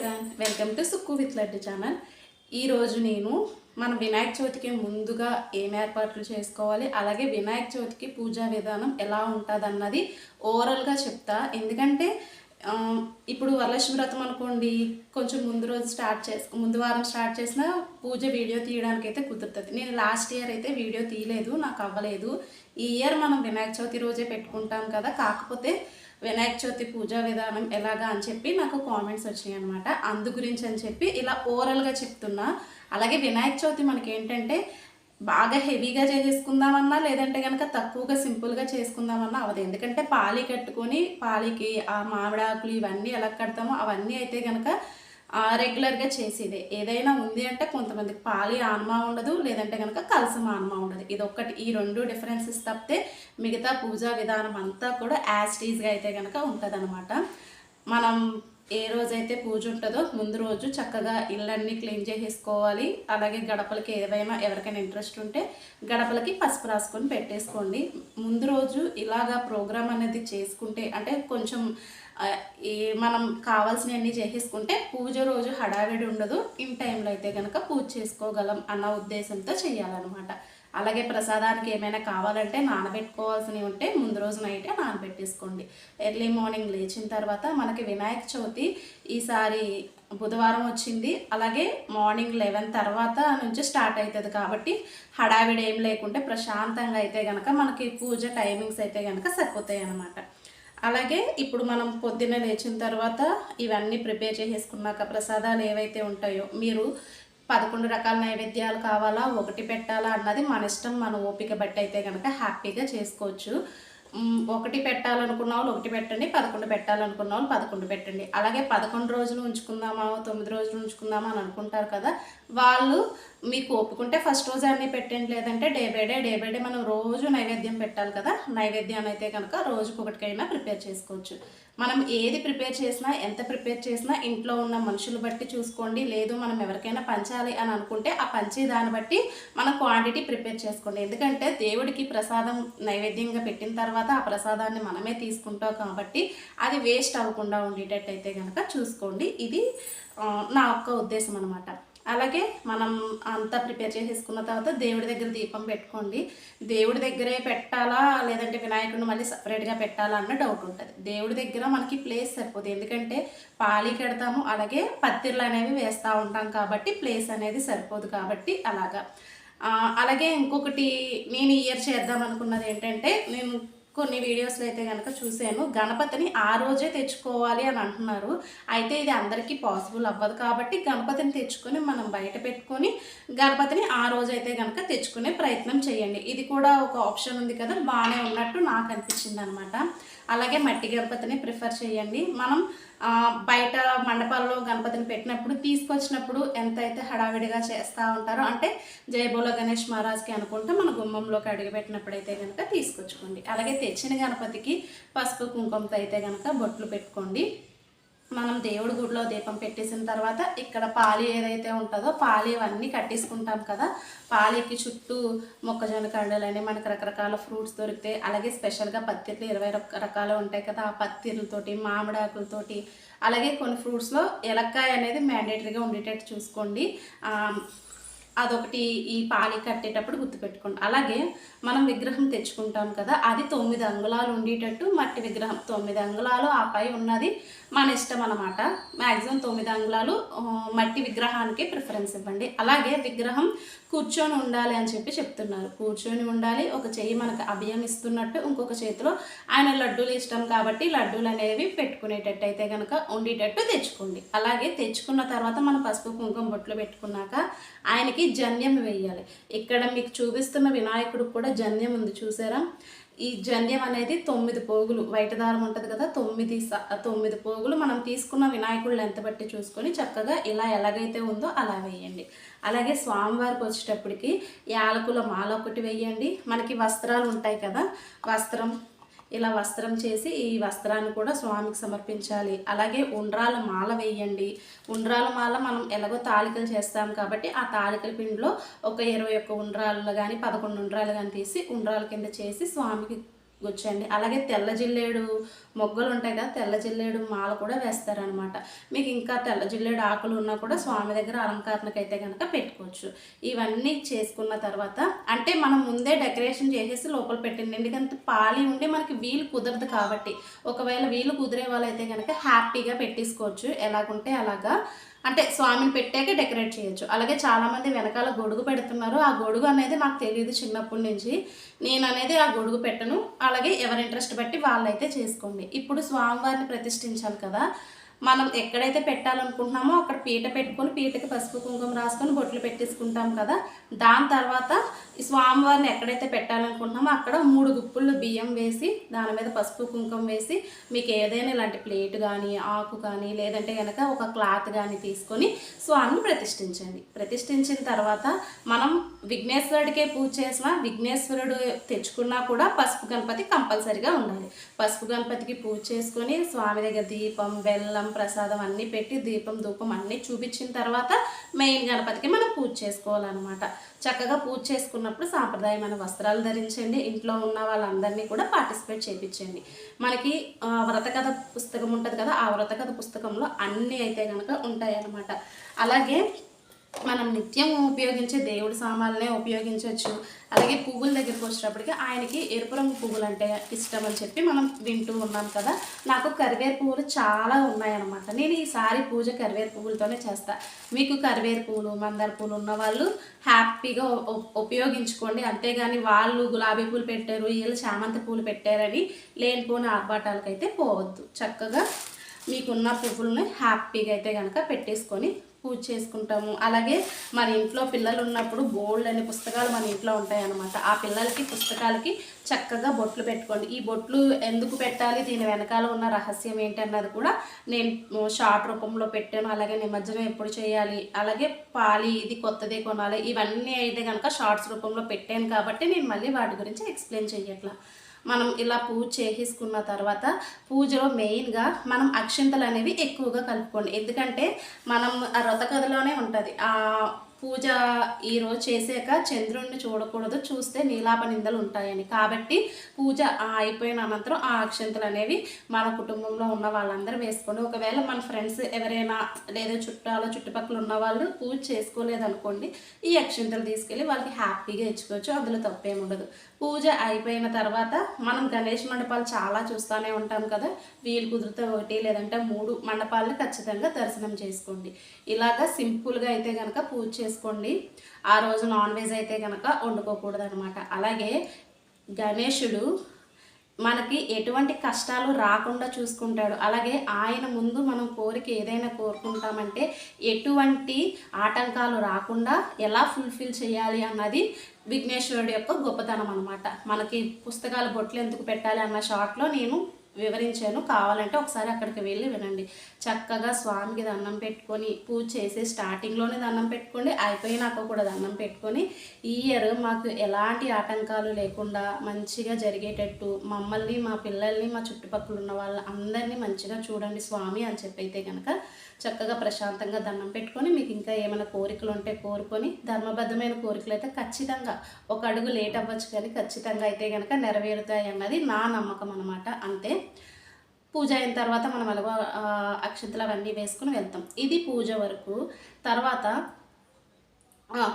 Everyone, welcome to Sukku with laddu channel. ఈరోజు నేను మన వినాయక చవితికి ముందుగా ఏం ఏర్పాట్లు చేసుకోవాలి, అలాగే వినాయక చవితికి పూజా విధానం ఎలా ఉంటుంది అన్నది ఓవరాల్గా చెప్తా. ఎందుకంటే ఇప్పుడు వరలక్ష్మి వ్రతం అనుకోండి, కొంచెం ముందు వారం స్టార్ట్ చేసిన పూజ వీడియో తీయడానికి అయితే కుదురుతుంది. నేను లాస్ట్ ఇయర్ అయితే వీడియో తీయలేదు, నాకు అవ్వలేదు. ఈ ఇయర్ మనం వినాయక చవితి రోజే పెట్టుకుంటాం కదా, కాకపోతే వినాయక చవితి పూజా విధానం ఎలాగా అని చెప్పి నాకు కామెంట్స్ వచ్చినాయి అనమాట. అందు గురించి అని చెప్పి ఇలా ఓవరాల్గా చెప్తున్నా. అలాగే వినాయక చవితి మనకి ఏంటంటే బాగా హెవీగా చేసేసుకుందామన్నా, లేదంటే కనుక తక్కువగా సింపుల్గా చేసుకుందామన్నా అవ్వదు. ఎందుకంటే పాలి కట్టుకొని పాలికి ఆ మామిడాకులు ఇవన్నీ ఎలా కడతామో అవన్నీ అయితే కనుక రెగ్యులర్గా చేసేదే. ఏదైనా ఉంది అంటే కొంతమందికి పాలి ఆన్మా ఉండదు, లేదంటే కనుక కలసం ఆన్మా ఉండదు. ఇదొక్కటి, ఈ రెండు డిఫరెన్సెస్ తప్పితే మిగతా పూజా విధానం అంతా కూడా యాజ్ టీజ్గా అయితే కనుక ఉంటుంది. మనం ఏ రోజైతే పూజ ఉంటుందో ముందు రోజు చక్కగా ఇళ్ళన్నీ క్లీన్ చేసేసుకోవాలి. అలాగే గడపలకి ఎవరికైనా ఇంట్రెస్ట్ ఉంటే గడపలకి పసుపు రాసుకొని పెట్టేసుకోండి. ముందు రోజు ఇలాగా ప్రోగ్రామ్ అనేది చేసుకుంటే, అంటే కొంచెం మనం కావాల్సినవన్నీ చేసేసుకుంటే పూజ రోజు హడావిడి ఉండదు. ఇన్ టైంలో అయితే కనుక పూజ చేసుకోగలం అన్న ఉద్దేశంతో చేయాలన్నమాట. అలాగే ప్రసాదానికి ఏమైనా కావాలంటే నానబెట్టుకోవాల్సినవి ఉంటే ముందు రోజు నైటే నానబెట్టేసుకోండి. ఎర్లీ మార్నింగ్ లేచిన తర్వాత మనకి వినాయక చవితి ఈసారి బుధవారం వచ్చింది. అలాగే మార్నింగ్ 11 తర్వాత నుంచి స్టార్ట్ అవుతుంది కాబట్టి హడావిడి ఏం లేకుంటే ప్రశాంతంగా అయితే కనుక మనకి పూజ టైమింగ్స్ అయితే కనుక సరిపోతాయి అన్నమాట. అలాగే ఇప్పుడు మనం పొద్దున్న లేచిన తర్వాత ఇవన్నీ ప్రిపేర్ చేసేసుకున్నాక ప్రసాదాలు ఏవైతే ఉంటాయో, మీరు 11 రకాల నైవేద్యాలు కావాలా, ఒకటి పెట్టాలా అన్నది మన ఇష్టం, మన ఓపిక బట్టి అయితే కనుక హ్యాపీగా చేసుకోవచ్చు. ఒకటి పెట్టాలనుకున్న వాళ్ళు ఒకటి పెట్టండి, 11 పెట్టాలనుకున్న వాళ్ళు 11 పెట్టండి. అలాగే 11 రోజులు ఉంచుకుందామా 9 రోజులు ఉంచుకుందామా అని అనుకుంటారు కదా, వాళ్ళు మీకు ఒప్పుకుంటే ఫస్ట్ రోజు అన్నీ పెట్టండి, లేదంటే డే బై డే మనం రోజు నైవేద్యం పెట్టాలి కదా, నైవేద్యాన్ని అయితే కనుక రోజుకొకటికైనా ప్రిపేర్ చేసుకోవచ్చు. మనం ఏది ప్రిపేర్ చేసినా, ఎంత ప్రిపేర్ చేసినా ఇంట్లో ఉన్న మనుషులు బట్టి చూసుకోండి. లేదు మనం ఎవరికైనా పంచాలి అని అనుకుంటే ఆ పంచే దాన్ని బట్టి మనం క్వాంటిటీ ప్రిపేర్ చేసుకోండి. ఎందుకంటే దేవుడికి ప్రసాదం నైవేద్యంగా పెట్టిన తర్వాత ఆ ప్రసాదాన్ని మనమే తీసుకుంటాం కాబట్టి అది వేస్ట్ అవ్వకుండా ఉండేటట్టు అయితే కనుక చూసుకోండి. ఇది నా ఒక్క ఉద్దేశం అనమాట. అలాగే మనం అంతా ప్రిపేర్ చేసేసుకున్న తర్వాత దేవుడి దగ్గర దీపం పెట్టుకోండి. దేవుడి దగ్గరే పెట్టాలా, లేదంటే వినాయకుడిని మళ్ళీ సపరేట్గా పెట్టాలా అన్న డౌట్ ఉంటుంది. దేవుడి దగ్గర మనకి ప్లేస్ సరిపోతుంది. ఎందుకంటే పాలి కడతాము, అలాగే పత్తిర్లు అనేవి వేస్తూ ఉంటాం కాబట్టి ప్లేస్ అనేది సరిపోదు కాబట్టి అలాగా. అలాగే ఇంకొకటి నేను ఈ ఇయర్ చేద్దాం అనుకున్నది ఏంటంటే, నేను కొన్ని వీడియోస్లో అయితే కనుక చూశాను, గణపతిని ఆ రోజే తెచ్చుకోవాలి అని అంటున్నారు. అయితే ఇది అందరికీ పాసిబుల్ అవ్వదు కాబట్టి గణపతిని తెచ్చుకొని మనం బయట పెట్టుకొని గణపతిని ఆ రోజు అయితే కనుక తెచ్చుకునే ప్రయత్నం చేయండి. ఇది కూడా ఒక ఆప్షన్ ఉంది కదా, బాగానే ఉన్నట్టు నాకు అనిపించింది అనమాట. అలాగే మట్టి గణపతిని ప్రిఫర్ చేయండి. మనం బయట మండపాల్లో గణపతిని పెట్టినప్పుడు తీసుకొచ్చినప్పుడు ఎంతైతే హడావిడిగా చేస్తూ ఉంటారో, అంటే జయబోలో గణేష్ మహారాజ్కి అనుకుంటే మన గుమ్మంలోకి అడిగి పెట్టినప్పుడైతే కనుక తీసుకొచ్చుకోండి. అలాగే తెచ్చిన గణపతికి పసుపు కుంకుమతో అయితే కనుక బొట్లు పెట్టుకోండి. మనం దేవుడి గుడిలో దీపం పెట్టేసిన తర్వాత ఇక్కడ పాలి ఏదైతే ఉంటుందో పాలి అవన్నీ కట్టేసుకుంటాం కదా, పాలికి చుట్టూ మొక్కజొన్న కండలని మనకు రకరకాల ఫ్రూట్స్ దొరుకుతాయి. అలాగే స్పెషల్గా పత్తిర్లు 20 రకాలు ఉంటాయి కదా, ఆ పత్తిర్లతోటి మామిడాకులతోటి, అలాగే కొన్ని ఫ్రూట్స్లో ఎలక్కాయ అనేది మ్యాండేటరీగా ఉండేటట్టు చూసుకోండి. అదొకటి ఈ పాలి కట్టేటప్పుడు గుర్తుపెట్టుకోండి. అలాగే మనం విగ్రహం తెచ్చుకుంటాం కదా, అది 9 అంగుళాలు ఉండేటట్టు మట్టి విగ్రహం 9 అంగుళాలు, ఆ పై ఉన్నది మన ఇష్టం అన్నమాట. మ్యాక్సిమం 9 అంగుళాలు మట్టి విగ్రహానికి ప్రిఫరెన్స్ ఇవ్వండి. అలాగే విగ్రహం కూర్చొని ఉండాలి అని చెప్పి చెప్తున్నారు. కూర్చొని ఉండాలి, ఒక చెయ్యి మనకు అభయం ఇస్తున్నట్టు, ఇంకొక చేతిలో ఆయన లడ్డూలు ఇష్టం కాబట్టి లడ్డూలు అనేవి పెట్టుకునేటట్టు అయితే కనుక ఉండేటట్టు తెచ్చుకోండి. అలాగే తెచ్చుకున్న తర్వాత మనం పసుపు కుంకుమ బొట్లు పెట్టుకున్నాక ఆయనకి జన్యం వేయాలి. ఇక్కడ మీకు చూపిస్తున్న వినాయకుడు కూడా జన్యం ఉంది, చూసారా? ఈ జన్యం అనేది 9 పోగులు, వైట్ దారం ఉంటుంది కదా, 9 పోగులు మనం తీసుకున్న వినాయకుడు ఎంత బట్టి చూసుకొని చక్కగా ఇలా ఎలాగైతే ఉందో అలా వేయండి. అలాగే స్వామివారికి వచ్చేటప్పటికి యాలకుల మాల ఒకటి వేయండి. మనకి వస్త్రాలు ఉంటాయి కదా, ఇలా వస్త్రం చేసి ఈ వస్త్రాన్ని కూడా స్వామికి సమర్పించాలి. అలాగే ఉండ్రాల మాల వేయండి. ఉండ్రాల మాల మనం ఎలాగో తాలికలు చేస్తాం కాబట్టి ఆ తాలికల పిండిలో ఒక 21 ఉండ్రాలు కానీ 11 ఉండ్రాలు కానీ తీసి ఉండ్రాల కింద చేసి స్వామికి గుచ్చండి. అలాగే తెల్ల జిల్లేడు మొగ్గలు ఉంటాయి కదా, తెల్ల జిల్లేడు మాల కూడా వేస్తారనమాట. మీకు ఇంకా తెల్ల జిల్లేడు ఆకులు ఉన్నా కూడా స్వామి దగ్గర అలంకరణకైతే కనుక పెట్టుకోవచ్చు. ఇవన్నీ చేసుకున్న తర్వాత అంటే మనం ముందే డెకరేషన్ చేసేసి లోపల పెట్టండి. ఎందుకంటే పాలి ఉండి మనకి వీలు కుదరదు కాబట్టి, ఒకవేళ వీలు కుదిరే వాళ్ళైతే కనుక హ్యాపీగా పెట్టేసుకోవచ్చు, ఎలాగుంటే అలాగా. అంటే స్వామిని పెట్టాక డెకరేట్ చేయొచ్చు. అలాగే చాలామంది వెనకాల గొడుగు పెడుతున్నారు. ఆ గొడుగు అనేది నాకు తెలియదు చిన్నప్పటి నుంచి. నేను అనేది ఆ గొడుగు పెట్టను. అలాగే ఎవరి ఇంట్రెస్ట్ బట్టి వాళ్ళైతే చేసుకోండి. ఇప్పుడు స్వామివారిని ప్రతిష్ఠించాలి కదా, మనం ఎక్కడైతే పెట్టాలనుకుంటున్నామో అక్కడ పీట పెట్టుకొని పీటకి పసుపు కుంకుమ రాసుకొని బొట్లు పెట్టేసుకుంటాం కదా. దాని తర్వాత ఈ స్వామివారిని ఎక్కడైతే పెట్టాలనుకుంటున్నామో అక్కడ 3 గుప్పుళ్ళు బియ్యం వేసి దాని మీద పసుపు కుంకుమ వేసి మీకు ఏదైనా ఇలాంటి ప్లేట్ కానీ ఆకు కానీ లేదంటే కనుక ఒక క్లాత్ కానీ తీసుకొని స్వామిని ప్రతిష్ఠించండి. ప్రతిష్ఠించిన తర్వాత మనం విఘ్నేశ్వరుడికే పూజ చేసినా విఘ్నేశ్వరుడు తెచ్చుకున్నా కూడా పసుపు గణపతి కంపల్సరిగా ఉండాలి. పసుపు గణపతికి పూజ చేసుకొని స్వామి దగ్గర దీపం బెల్లం ప్రసాదం అన్నీ పెట్టి దీపం ధూపం అన్నీ చూపించిన తర్వాత మెయిన్ గణపతికి మనం పూజ చేసుకోవాలన్నమాట. చక్కగా పూజ చేసుకున్నప్పుడు సాంప్రదాయమైన వస్త్రాలు ధరించండి. ఇంట్లో ఉన్న వాళ్ళందరినీ కూడా పార్టిసిపేట్ చేయించండి. మనకి వ్రతకథ పుస్తకం ఉంటుంది కదా, ఆ వ్రతకథ పుస్తకంలో అన్నీ అయితే కనుక ఉంటాయి అన్నమాట. అలాగే మనం నిత్యం ఉపయోగించే దేవుడి సామాన్లనే ఉపయోగించవచ్చు. అలాగే పువ్వుల దగ్గరికి వచ్చేటప్పటికి ఆయనకి ఎరుపు రంగు పువ్వులు అంటే ఇష్టం అని చెప్పి మనం వింటూ ఉన్నాం కదా. నాకు కరివేరు పువ్వులు చాలా ఉన్నాయన్నమాట. నేను ఈసారి పూజ కరివేరు పువ్వులతోనే చేస్తాను. మీకు కరివేరు పువ్వులు మందార పువ్వులు ఉన్న వాళ్ళు హ్యాపీగా ఉపయోగించుకోండి. అంతేగాని వాళ్ళు గులాబీ పూలు పెట్టారు వీళ్ళు చామంతి పూలు పెట్టారని లేనిపోని ఆర్భాటాలకైతే పోవద్దు. చక్కగా మీకున్న పువ్వులని హ్యాపీగా అయితే కనుక పెట్టేసుకొని పూజ చేసుకుంటాము. అలాగే మన ఇంట్లో పిల్లలు ఉన్నప్పుడు బోల్డ్ అనే పుస్తకాలు మన ఇంట్లో ఉంటాయి అన్నమాట. ఆ పిల్లలకి పుస్తకాలకి చక్కగా బొట్లు పెట్టుకోండి. ఈ బొట్లు ఎందుకు పెట్టాలి, దీని వెనకాల ఉన్న రహస్యం ఏంటి అన్నది కూడా నేను షార్ట్ రూపంలో పెట్టాను. అలాగే నిమజ్జనం ఎప్పుడు చేయాలి, అలాగే పాలి ఇది కొత్తదే కొనాలి, ఇవన్నీ అయితే కనుక షార్ట్స్ రూపంలో పెట్టాను కాబట్టి నేను మళ్ళీ వాటి గురించి ఎక్స్ప్లెయిన్ చేయట్లా. మనం ఇలా పూజ చేసేసుకున్న తర్వాత పూజలో మెయిన్గా మనం అక్షింతలు అనేవి ఎక్కువగా కలుపుకోండి. ఎందుకంటే మనం ఆ వ్రత కథలోనే ఉంటుంది పూజ ఈరోజు చేసాక చంద్రుడిని చూడకూడదు, చూస్తే నీలాప నిందలు ఉంటాయని. కాబట్టి పూజ అయిపోయిన అనంతరం ఆ అక్షంతలు అనేవి మన కుటుంబంలో ఉన్న వాళ్ళందరూ వేసుకోండి. ఒకవేళ మన ఫ్రెండ్స్ ఎవరైనా లేదా చుట్టుపక్కల ఉన్న వాళ్ళు పూజ చేసుకోలేదనుకోండి, ఈ అక్షంతలు తీసుకెళ్ళి వాళ్ళకి హ్యాపీగా ఇచ్చుకోవచ్చు. అందులో తప్పేమి ఉండదు. పూజ అయిపోయిన తర్వాత మనం గణేష్ మండపాలు చాలా చూస్తూనే ఉంటాం కదా. వీలు కుదిరితే 1 లేదంటే 3 మండపాలను ఖచ్చితంగా దర్శనం చేసుకోండి. ఇలాగా సింపుల్గా అయితే కనుక పూజ చేసుకోండి. ఆ రోజు నాన్ వెజ్ అయితే కనుక వండుకోకూడదు అనమాట. అలాగే గణేశుడు మనకి ఎటువంటి కష్టాలు రాకుండా చూసుకుంటాడు. అలాగే ఆయన ముందు మనం కోరిక ఏదైనా కోరుకుంటామంటే ఎటువంటి ఆటంకాలు రాకుండా ఎలా ఫుల్ఫిల్ చేయాలి అన్నది విఘ్నేశ్వరుడు యొక్క గొప్పతనం అనమాట. మనకి పుస్తకాల బొట్లు ఎందుకు పెట్టాలి అన్న షార్ట్లో నేను వివరించాను. కావాలంటే ఒకసారి అక్కడికి వెళ్ళి వినండి. చక్కగా స్వామికి దండం పెట్టుకొని పూజ చేసి స్టార్టింగ్లోనే దండం పెట్టుకోండి, అయిపోయినాక కూడా దండం పెట్టుకొని ఈ ఇయర్ మాకు ఎలాంటి ఆటంకాలు లేకుండా మంచిగా జరిగేటట్టు మమ్మల్ని మా పిల్లల్ని మా చుట్టుపక్కల ఉన్న వాళ్ళ అందరినీ మంచిగా చూడండి స్వామి అని చెప్పైతే కనుక చక్కగా ప్రశాంతంగా దండం పెట్టుకొని మీకు ఇంకా ఏమైనా కోరికలు ఉంటే కోరుకొని ధర్మబద్ధమైన కోరికలు అయితే ఖచ్చితంగా ఒక అడుగు లేట్ అవ్వచ్చు కానీ ఖచ్చితంగా అయితే కనుక నెరవేరుతాయి అన్నది నా నమ్మకం అనమాట. అంతే. పూజ అయిన తర్వాత మనం అలాగో అక్షంతలు అవన్నీ వేసుకుని వెళ్తాం. ఇది పూజ వరకు. తర్వాత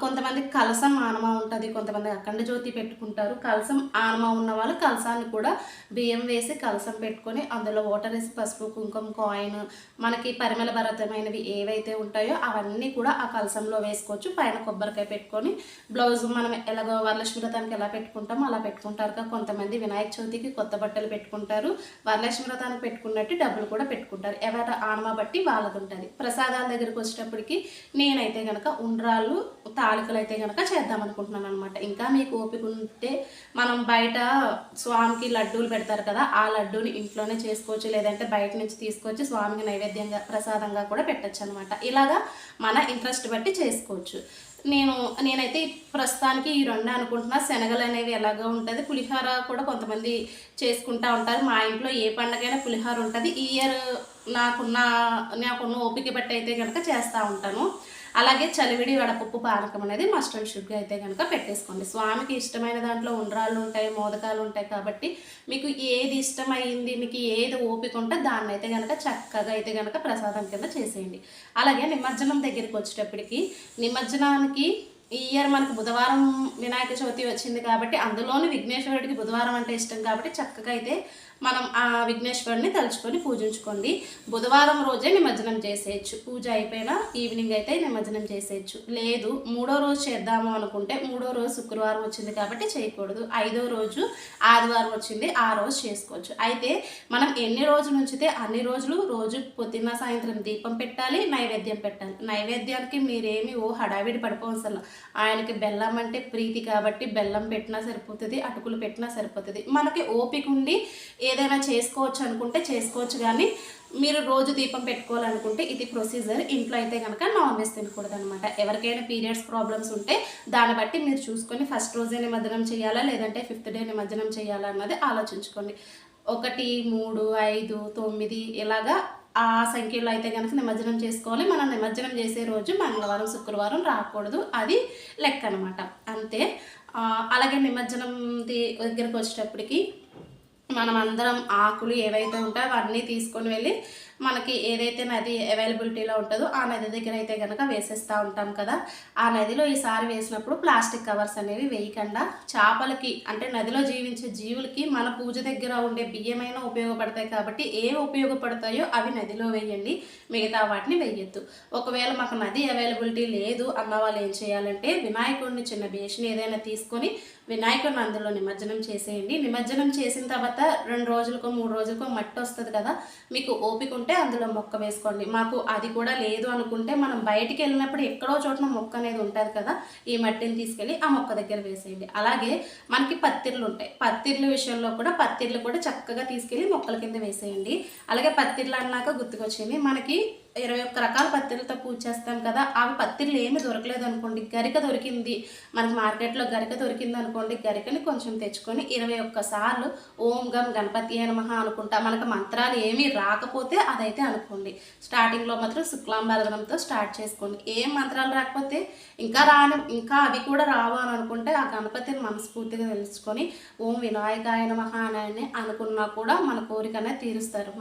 కొంతమంది కలసం ఆనమా ఉంటుంది, కొంతమంది అఖండ జ్యోతి పెట్టుకుంటారు. కలసం ఆనమా ఉన్న వాళ్ళు కలసాన్ని కూడా బియ్యం వేసి కలసం పెట్టుకొని అందులో వాటర్ వేసి పసుపు కుంకుమ కాయిన్ మనకి పరిమళ భరితమైనవి ఏవైతే ఉంటాయో అవన్నీ కూడా ఆ కలసంలో వేసుకోవచ్చు. పైన కొబ్బరికాయ పెట్టుకొని బ్లౌజ్ మనం ఎలాగో వరలక్ష్మి వ్రతానికి ఎలా పెట్టుకుంటామో అలా పెట్టుకుంటారు. కొంతమంది వినాయక చవితికి కొత్త బట్టలు పెట్టుకుంటారు, వరలక్ష్మి వ్రతానికి పెట్టుకున్నట్టు డబ్బులు కూడా పెట్టుకుంటారు. ఎవరి ఆనమా బట్టి వాళ్ళది ఉంటుంది. ప్రసాదాల దగ్గరికి వచ్చేటప్పటికి నేనైతే కనుక ఉండ్రాళ్ళు తాలికలు అయితే కనుక చేద్దాం అనుకుంటున్నాను అనమాట. ఇంకా మీకు ఓపిక ఉంటే మనం బయట స్వామికి లడ్డూలు పెడతారు కదా, ఆ లడ్డూని ఇంట్లోనే చేసుకోవచ్చు, లేదంటే బయట నుంచి తీసుకొచ్చి స్వామికి నైవేద్యంగా ప్రసాదంగా కూడా పెట్టచ్చు అనమాట. ఇలాగా మన ఇంట్రెస్ట్ బట్టి చేసుకోవచ్చు. నేనైతే ప్రస్తుతానికి ఈ రెండు అనుకుంటున్నా. శనగలు అనేవి ఎలాగో ఉంటుంది, పులిహోర కూడా కొంతమంది చేసుకుంటూ ఉంటారు. మా ఇంట్లో ఏ పండగైనా పులిహోర ఉంటుంది. ఈ ఇయర్ నాకున్న ఓపిక బట్టి అయితే కనుక చేస్తూ ఉంటాను. అలాగే చలివిడి వడపప్పు పానకం అనేది మస్ట్ అండ్ షుడ్గా అయితే కనుక పెట్టేసుకోండి. స్వామికి ఇష్టమైన దాంట్లో ఉండ్రాళ్ళు ఉంటాయి, మోదకాలు ఉంటాయి కాబట్టి మీకు ఏది ఇష్టమైంది, మీకు ఏది ఓపిక ఉంటే దాన్ని అయితే కనుక చక్కగా అయితే కనుక ప్రసాదం కింద చేసేయండి. అలాగే నిమజ్జనం దగ్గరికి వచ్చేటప్పటికి నిమజ్జనానికి ఈ ఇయర్ మనకు బుధవారం వినాయక చవితి వచ్చింది కాబట్టి అందులోని విఘ్నేశ్వరుడికి బుధవారం అంటే ఇష్టం కాబట్టి చక్కగా అయితే మనం ఆ విఘ్నేశ్వరుడిని తలుచుకొని పూజించుకోండి. బుధవారం రోజే నిమజ్జనం చేసేయచ్చు. పూజ అయిపోయినా ఈవినింగ్ అయితే నిమజ్జనం చేసేయచ్చు. లేదు 3వ రోజు చేద్దాము అనుకుంటే 3వ రోజు శుక్రవారం వచ్చింది కాబట్టి చేయకూడదు. 5వ రోజు ఆదివారం వచ్చింది, ఆ రోజు చేసుకోవచ్చు. అయితే మనం ఎన్ని రోజులు ఉంచితే అన్ని రోజులు రోజు పొద్దున్న సాయంత్రం దీపం పెట్టాలి, నైవేద్యం పెట్టాలి. నైవేద్యానికి మీరేమి హడావిడి పడిపోవసలు. ఆయనకి బెల్లం అంటే ప్రీతి కాబట్టి బెల్లం పెట్టినా సరిపోతుంది, అటుకులు పెట్టినా సరిపోతుంది. మనకి ఓపిక ఉండి ఏదైనా చేసుకోవచ్చు అనుకుంటే చేసుకోవచ్చు, కానీ మీరు రోజు దీపం పెట్టుకోవాలనుకుంటే ఇది ప్రొసీజర్. ఇంట్లో అయితే కనుక నాన్ వెజ్ తినకూడదు అనమాట. ఎవరికైనా పీరియడ్స్ ప్రాబ్లమ్స్ ఉంటే దాన్ని బట్టి మీరు చూసుకొని ఫస్ట్ రోజే నిమజ్జనం చేయాలా లేదంటే 5th డే నిమజ్జనం చేయాలా అన్నది ఆలోచించుకోండి. 1, 3, 5, 9 ఇలాగా ఆ సంఖ్యలో అయితే కనుక నిమజ్జనం చేసుకోవాలి. మనం నిమజ్జనం చేసే రోజు మంగళవారం శుక్రవారం రాకూడదు, అది లెక్క అనమాట, అంతే. అలాగే నిమజ్జనం దగ్గరికి వచ్చేటప్పటికి మనం అందరం ఆకులు ఏవైతే ఉంటాయో అవన్నీ తీసుకొని వెళ్ళి మనకి ఏదైతే నది అవైలబిలిటీలో ఉంటుందో ఆ నది దగ్గర అయితే కనుక వేసేస్తూ ఉంటాం కదా. ఆ నదిలో ఈసారి వేసినప్పుడు ప్లాస్టిక్ కవర్స్ అనేవి వేయకుండా చేపలకి అంటే నదిలో జీవించే జీవులకి మన పూజ దగ్గర ఉండే బియ్యమైనా ఉపయోగపడతాయి కాబట్టి ఏవి ఉపయోగపడతాయో అవి నదిలో వేయండి, మిగతా వాటిని వేయొద్దు. ఒకవేళ మాకు నది అవైలబిలిటీ లేదు అన్న వాళ్ళు ఏం చేయాలంటే వినాయకుడిని చిన్న బేషన్ ఏదైనా తీసుకొని వినాయకుడిని అందులో నిమజ్జనం చేసేయండి. నిమజ్జనం చేసిన తర్వాత 2 రోజులకో 3 రోజులకో మట్టి వస్తుంది కదా, మీకు ఓపిక ఉంటే అందులో మొక్క వేసుకోండి. మాకు అది కూడా లేదు అనుకుంటే మనం బయటికి వెళ్ళినప్పుడు ఎక్కడో చోటన మొక్క అనేది ఉంటుంది కదా, ఈ మట్టిని తీసుకెళ్ళి ఆ మొక్క దగ్గర వేసేయండి. అలాగే మనకి పత్తిర్లు ఉంటాయి, పత్తిర్ల విషయంలో కూడా పత్తిర్లు కూడా చక్కగా తీసుకెళ్ళి మొక్కల కింద వేసేయండి. అలాగే పత్తిర్లు అన్నాక గుర్తుకొచ్చింది, మనకి 21 రకాల పత్తిర్లతో పూజ చేస్తాం కదా, అవి పత్తిర్లు ఏమి దొరకలేదు అనుకోండి, గరిక దొరికింది మనకి మార్కెట్లో, గరిక దొరికింది అనుకోండి, గరికని కొంచెం తెచ్చుకొని 21 సార్లు ఓం గం గణపతి నమః అనుకుంటా. మనకు మంత్రాలు ఏమీ రాకపోతే అదైతే అనుకోండి. స్టార్టింగ్లో మాత్రం శుక్లాంబరధనంతో స్టార్ట్ చేసుకోండి. ఏం మంత్రాలు రాకపోతే ఇంకా అవి కూడా రావు అని అనుకుంటే ఆ గణపతిని మనస్ఫూర్తిగా తెలుసుకొని ఓం వినాయకాయ నమః అని అనుకున్నా కూడా మన కోరిక అనేది తీరుస్తారు.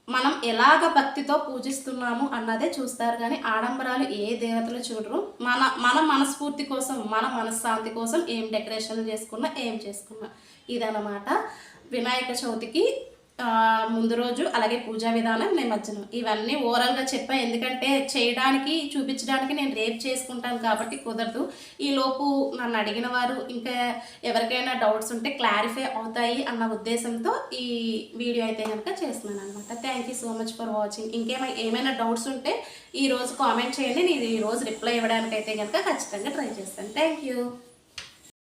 మనం ఎలాగ భక్తితో పూజిస్తున్నాము అన్నదే చూస్తారు, కానీ ఆడంబరాలు ఏ దేవతలు చూడరు. మన మనస్ఫూర్తి కోసం, మన మనశ్శాంతి కోసం ఏం డెకరేషన్లు చేసుకున్నా ఏం చేసుకున్నా ఇదన్నమాట వినాయక చవితికి ముందు రోజు. అలాగే పూజా విధానం, నిమజ్జనం, ఇవన్నీ ఓవరాల్గా చెప్పా. ఎందుకంటే చేయడానికి చూపించడానికి నేను రేపు చేసుకుంటాను కాబట్టి కుదరదు. ఈలోపు నన్ను అడిగిన వారు ఇంకా ఎవరికైనా డౌట్స్ ఉంటే క్లారిఫై అవుతాయి అన్న ఉద్దేశంతో ఈ వీడియో అయితే కనుక చేస్తున్నాను అనమాట. Thank you so much for watching. ఏమైనా డౌట్స్ ఉంటే ఈరోజు కామెంట్ చేయండి, నేను ఈరోజు రిప్లై ఇవ్వడానికి అయితే కనుక ఖచ్చితంగా ట్రై చేస్తాను. Thank you.